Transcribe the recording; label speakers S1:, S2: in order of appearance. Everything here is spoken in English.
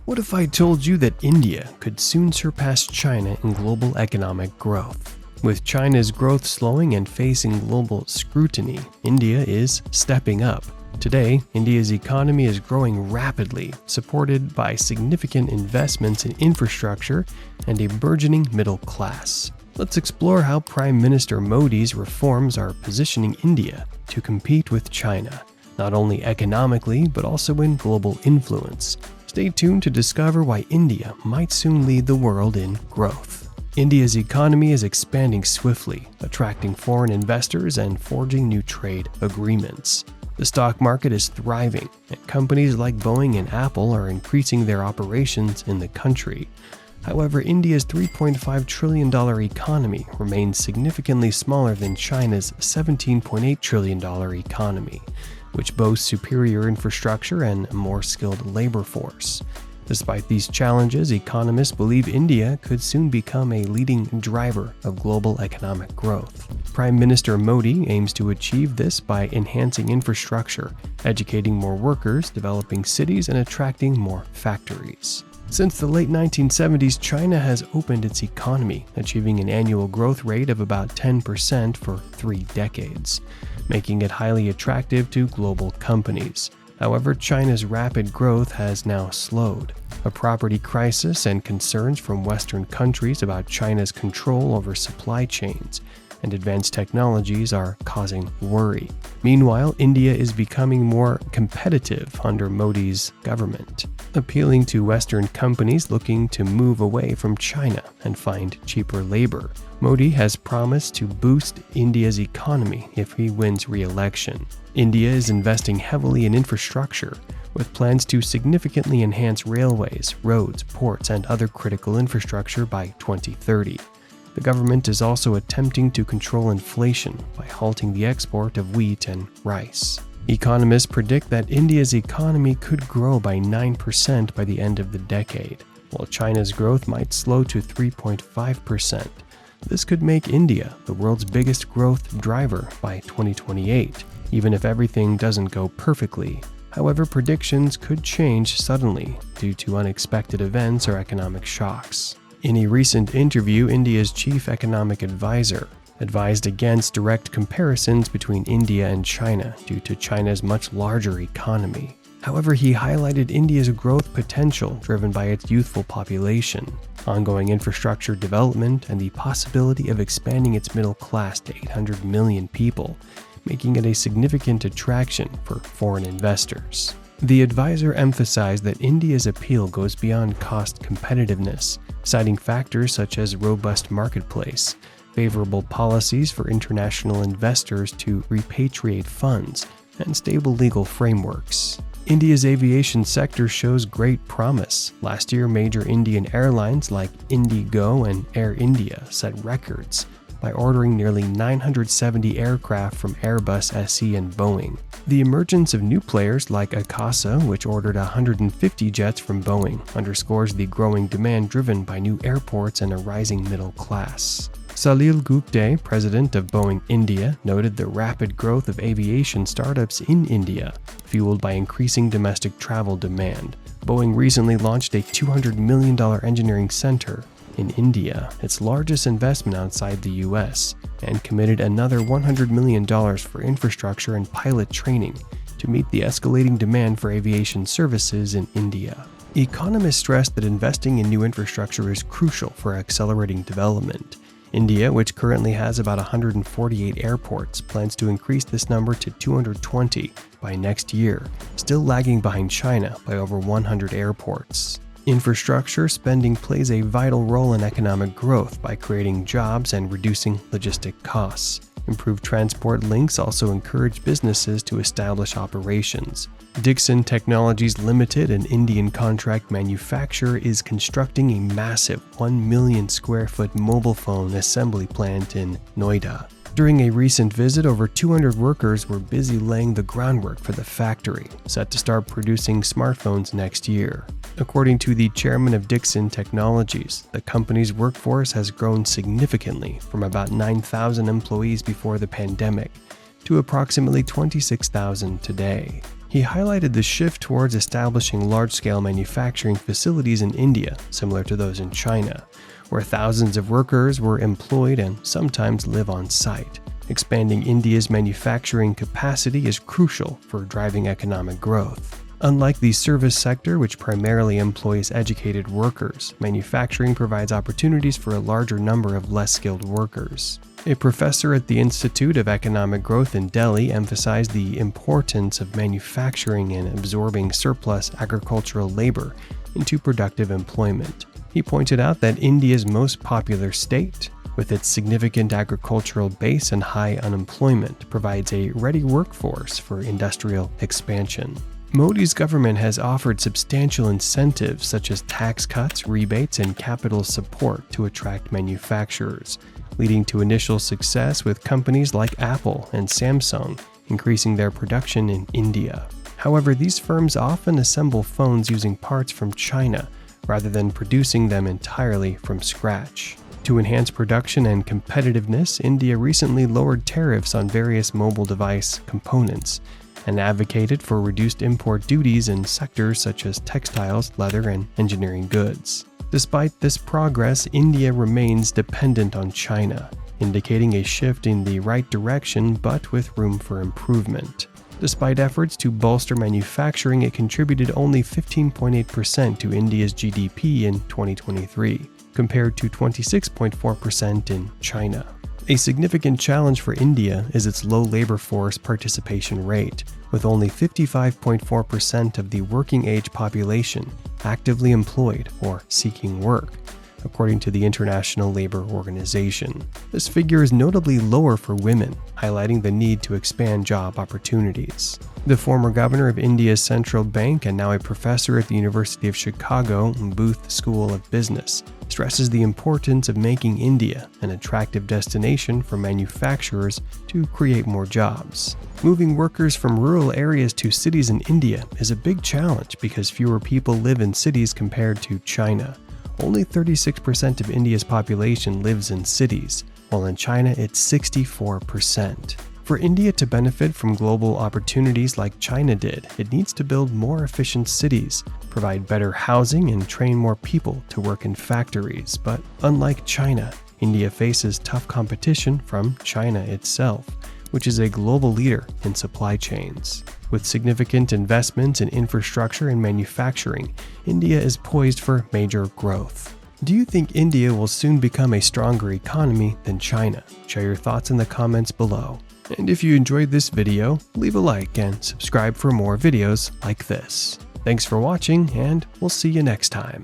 S1: What if I told you that India could soon surpass China in global economic growth? With China's growth slowing and facing global scrutiny, India is stepping up. Today, India's economy is growing rapidly, supported by significant investments in infrastructure and a burgeoning middle class. Let's explore how Prime Minister Modi's reforms are positioning India to compete with China, not only economically but also in global influence. Stay tuned to discover why India might soon lead the world in growth. India's economy is expanding swiftly, attracting foreign investors and forging new trade agreements. The stock market is thriving, and companies like Boeing and Apple are increasing their operations in the country. However, India's $3.5 trillion economy remains significantly smaller than China's $17.8 trillion economy, which boasts superior infrastructure and a more skilled labor force. Despite these challenges, economists believe India could soon become a leading driver of global economic growth. Prime Minister Modi aims to achieve this by enhancing infrastructure, educating more workers, developing cities, and attracting more factories. Since the late 1970s, China has opened its economy, achieving an annual growth rate of about 10% for 3 decades, making it highly attractive to global companies. However, China's rapid growth has now slowed. A property crisis and concerns from Western countries about China's control over supply chains and advanced technologies are causing worry. Meanwhile, India is becoming more competitive under Modi's government, appealing to Western companies looking to move away from China and find cheaper labor. Modi has promised to boost India's economy if he wins re-election. India is investing heavily in infrastructure, with plans to significantly enhance railways, roads, ports, and other critical infrastructure by 2030. The government is also attempting to control inflation by halting the export of wheat and rice. Economists predict that India's economy could grow by 9% by the end of the decade, while China's growth might slow to 3.5%. This could make India the world's biggest growth driver by 2028, even if everything doesn't go perfectly. However, predictions could change suddenly due to unexpected events or economic shocks. In a recent interview, India's chief economic advisor advised against direct comparisons between India and China due to China's much larger economy. However, he highlighted India's growth potential driven by its youthful population, ongoing infrastructure development, and the possibility of expanding its middle class to 800 million people, making it a significant attraction for foreign investors. The advisor emphasized that India's appeal goes beyond cost competitiveness, citing factors such as robust marketplace, favorable policies for international investors to repatriate funds, and stable legal frameworks. India's aviation sector shows great promise. Last year, major Indian airlines like Indigo and Air India set records by ordering nearly 970 aircraft from Airbus SE and Boeing. The emergence of new players like Akasa, which ordered 150 jets from Boeing, underscores the growing demand driven by new airports and a rising middle class. Salil Gupte, president of Boeing India, noted the rapid growth of aviation startups in India, fueled by increasing domestic travel demand. Boeing recently launched a $200 million engineering center in India, its largest investment outside the US, and committed another $100 million for infrastructure and pilot training to meet the escalating demand for aviation services in India. Economists stress that investing in new infrastructure is crucial for accelerating development. India, which currently has about 148 airports, plans to increase this number to 220 by next year, still lagging behind China by over 100 airports. Infrastructure spending plays a vital role in economic growth by creating jobs and reducing logistic costs. Improved transport links also encourage businesses to establish operations. Dixon Technologies Limited, an Indian contract manufacturer, is constructing a massive 1 million square foot mobile phone assembly plant in Noida. During a recent visit, over 200 workers were busy laying the groundwork for the factory, set to start producing smartphones next year. According to the chairman of Dixon Technologies, the company's workforce has grown significantly from about 9,000 employees before the pandemic to approximately 26,000 today. He highlighted the shift towards establishing large-scale manufacturing facilities in India, similar to those in China, where thousands of workers were employed and sometimes live on site. Expanding India's manufacturing capacity is crucial for driving economic growth. Unlike the service sector, which primarily employs educated workers, manufacturing provides opportunities for a larger number of less skilled workers. A professor at the Institute of Economic Growth in Delhi emphasized the importance of manufacturing in absorbing surplus agricultural labor into productive employment. He pointed out that India's most popular state, with its significant agricultural base and high unemployment, provides a ready workforce for industrial expansion. Modi's government has offered substantial incentives such as tax cuts, rebates, and capital support to attract manufacturers, leading to initial success with companies like Apple and Samsung increasing their production in India. However, these firms often assemble phones using parts from China rather than producing them entirely from scratch. To enhance production and competitiveness, India recently lowered tariffs on various mobile device components and advocated for reduced import duties in sectors such as textiles, leather, and engineering goods. Despite this progress, India remains dependent on China, indicating a shift in the right direction but with room for improvement. Despite efforts to bolster manufacturing, it contributed only 15.8% to India's GDP in 2023, compared to 26.4% in China. A significant challenge for India is its low labor force participation rate, with only 55.4% of the working-age population actively employed or seeking work, according to the International Labor Organization. This figure is notably lower for women, highlighting the need to expand job opportunities. The former governor of India's central bank and now a professor at the University of Chicago Booth School of Business stresses the importance of making India an attractive destination for manufacturers to create more jobs. Moving workers from rural areas to cities in India is a big challenge because fewer people live in cities compared to China. Only 36% of India's population lives in cities, while in China it's 64%. For India to benefit from global opportunities like China did, it needs to build more efficient cities, provide better housing, and train more people to work in factories. But unlike China, India faces tough competition from China itself, which is a global leader in supply chains. With significant investments in infrastructure and manufacturing, India is poised for major growth. Do you think India will soon become a stronger economy than China? Share your thoughts in the comments below. And if you enjoyed this video, leave a like and subscribe for more videos like this. Thanks for watching, and we'll see you next time.